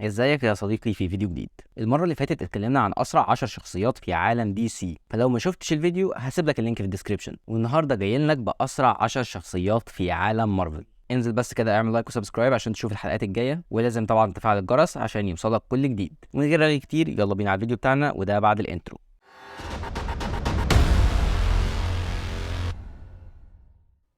ازيك يا صديقي في فيديو جديد. المرة اللي فاتت اتكلمنا عن أسرع 10 شخصيات في عالم دي سي، فلو ما شفتش الفيديو هسيب لك اللينك في الديسكريبشن. والنهاردة جايين لك بأسرع 10 شخصيات في عالم مارفل. انزل بس كده اعمل لايك وسبسكرايب عشان تشوف الحلقات الجاية، ولازم طبعا تفعل الجرس عشان يوصلك كل جديد. ومن غير رغي كتير يلا بينا على الفيديو بتاعنا، وده بعد الانترو.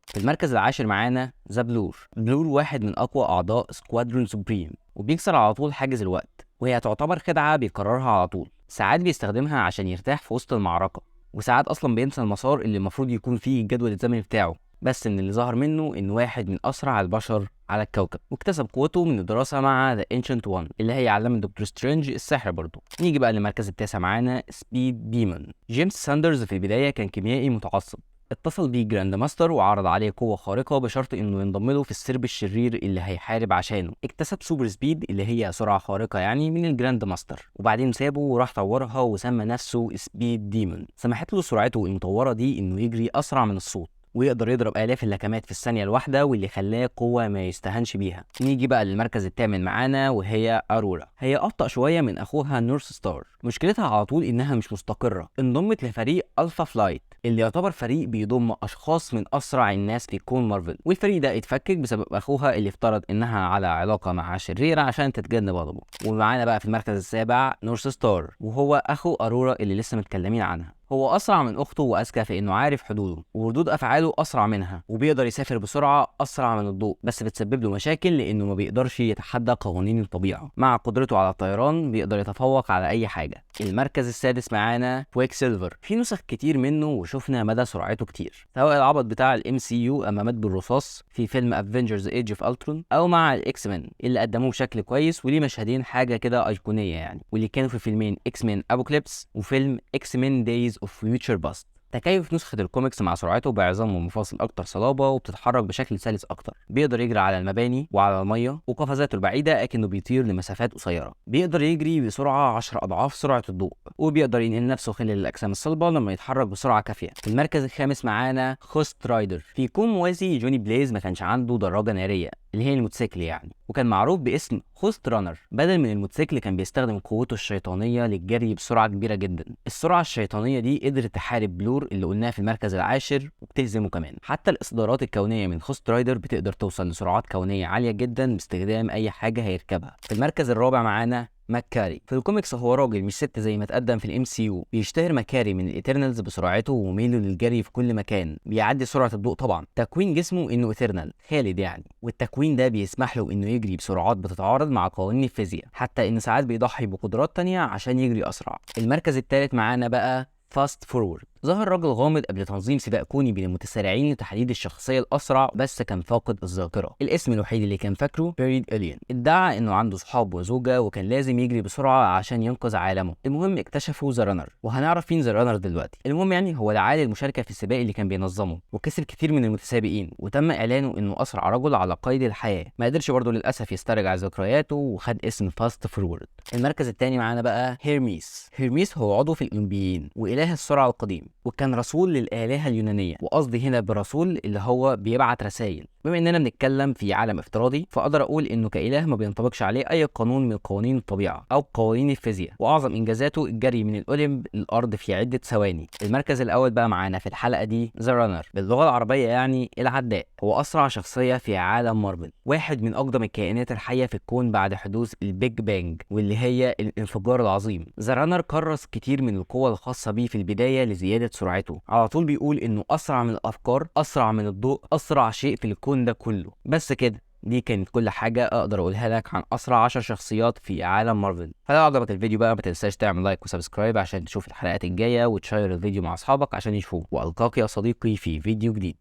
في المركز العاشر معانا ذا بلور. بلور واحد من أقوى أعضاء سكوادرون سوبريم، وبيكسر على طول حاجز الوقت، وهي تعتبر خدعة بيكررها على طول. ساعات بيستخدمها عشان يرتاح في وسط المعركة، وساعات أصلا بينسى المسار اللي المفروض يكون فيه الجدول الزمني بتاعه. بس إن اللي ظهر منه إن واحد من أسرع البشر على الكوكب، واكتسب قوته من الدراسة مع ذا Ancient One اللي هي علامة دكتور سترينج السحر برضه. نيجي بقى للمركز التاسع معانا سبيد ديمون. جيمس ساندرز في البداية كان كيميائي متعصب. اتصل بيه جراند ماستر وعرض عليه قوة خارقة بشرط انه ينضم له في السرب الشرير اللي هيحارب عشانه. اكتسب سوبر سبيد اللي هي سرعة خارقة يعني من الجراند ماستر، وبعدين سابه وراح طورها وسمى نفسه سبيد ديمون. سمحت له سرعته المطورة دي انه يجري اسرع من الصوت، ويقدر يضرب آلاف اللكمات في الثانية الواحدة، واللي خلاه قوة ما يستهانش بيها. نيجي بقى للمركز الثامن معانا وهي أرورا. هي أبطأ شوية من أخوها نورث ستار. مشكلتها على طول إنها مش مستقرة. انضمت لفريق ألفا فلايت اللي يعتبر فريق بيضم أشخاص من أسرع الناس في كون مارفل، والفريق ده اتفكك بسبب أخوها اللي افترض إنها على علاقة مع شريرة عشان تتجنب غضبه. ومعانا بقى في المركز السابع نورث ستار، وهو أخو أرورا اللي لسه متكلمين عنها. هو أسرع من أخته وأذكى في إنه عارف حدوده، وردود أفعاله أسرع منها، وبيقدر يسافر بسرعة أسرع من الضوء، بس بتسبب له مشاكل لأنه ما بيقدرش يتحدى قوانين الطبيعة. مع قدرته على الطيران بيقدر يتفوق على أي حاجة. المركز السادس معانا كويك سيلفر. في نسخ كتير منه وشفنا مدى سرعته كتير، سواء العبط بتاع الام سي يو أما مات بالرصاص في فيلم افنجرز ايج اوف الترون، أو مع الاكس مان اللي قدموه بشكل كويس وليه مشهدين حاجة كده أيقونية يعني، واللي كانوا في فيلمين اكس مان ابوكليبس وفيلم اكس مان دايز اوف فيوتشر باست. تكيف نسخة الكوميكس مع سرعته بعظام ومفاصل أكتر صلابة، وبتتحرك بشكل سلس أكتر. بيقدر يجري على المباني وعلى المية وقفزاته البعيدة، لكنه بيطير لمسافات قصيرة. بيقدر يجري بسرعة 10 أضعاف سرعة الضوء، وبيقدر ينقل نفسه خلال الأجسام الصلبة لما يتحرك بسرعة كافية. في المركز الخامس معانا خوست رايدر. في كون موازي جوني بليز ما كانش عنده دراجة نارية اللي هي الموتوسيكل يعني، وكان معروف باسم خوست رانر. بدل من الموتوسيكل كان بيستخدم قوته الشيطانيه للجري بسرعه كبيره جدا. السرعه الشيطانيه دي قدرت تحارب بلور اللي قلناها في المركز العاشر وبتهزمه كمان. حتى الاصدارات الكونيه من خوست رايدر بتقدر توصل لسرعات كونيه عاليه جدا باستخدام اي حاجه هيركبها. في المركز الرابع معانا ماكاري. في الكوميكس هو راجل مش ست زي ما اتقدم في الام سي يو. بيشتهر ماكاري من الايترنالز بسرعته وميله للجري في كل مكان، بيعدي سرعه الضوء طبعا. تكوين جسمه انه ايترنال خالد يعني، والتكوين ده بيسمح له انه يجري بسرعات بتتعارض مع قوانين الفيزياء، حتى ان ساعات بيضحي بقدرات تانية عشان يجري اسرع. المركز الثالث معانا بقى فاست فورورد. ظهر رجل غامض قبل تنظيم سباق كوني بين المتسارعين لتحديد الشخصيه الاسرع، بس كان فاقد الذاكره. الاسم الوحيد اللي كان فاكره بيريد الين. ادعى انه عنده صحاب وزوجه وكان لازم يجري بسرعه عشان ينقذ عالمه. المهم اكتشفوا ذا رانر، وهنعرف مين ذا رانر دلوقتي. المهم يعني هو دعاه للمشاركه في السباق اللي كان بينظمه، وكسب كتير من المتسابقين، وتم اعلانه انه اسرع رجل على قيد الحياه. ما قدرش برضه للاسف يسترجع ذكرياته وخد اسم فاست فورورد. المركز الثاني معانا بقى هيرميس. هيرميس هو عضو في الاولمبيين واله السرعه القديم، وكان رسول للآلهة اليونانية. وقصدي هنا برسول اللي هو بيبعت رسائل. بما اننا بنتكلم في عالم افتراضي، فاقدر اقول انه كإله ما بينطبقش عليه اي قانون من قوانين الطبيعة او قوانين الفيزياء، واعظم انجازاته الجري من الاولمب للارض في عدة ثواني. المركز الاول بقى معانا في الحلقة دي ذا رانر، باللغة العربية يعني العداء. هو اسرع شخصية في عالم مارفل، واحد من اقدم الكائنات الحية في الكون بعد حدوث البيج بانج واللي هي الانفجار العظيم. ذا رانر كرس كتير من القوة الخاصة بيه في البداية لزيادة سرعته. على طول بيقول انه اسرع من الافكار، اسرع من الضوء، اسرع شيء في الكون ده كله. بس كده، دي كانت كل حاجة اقدر اقولها لك عن اسرع 10 شخصيات في عالم مارفل. فلو عجبك الفيديو بقى ما تنساش تعمل لايك وسبسكرايب عشان تشوف الحلقات الجاية، وتشير الفيديو مع اصحابك عشان يشوفوه. والقاك يا صديقي في فيديو جديد.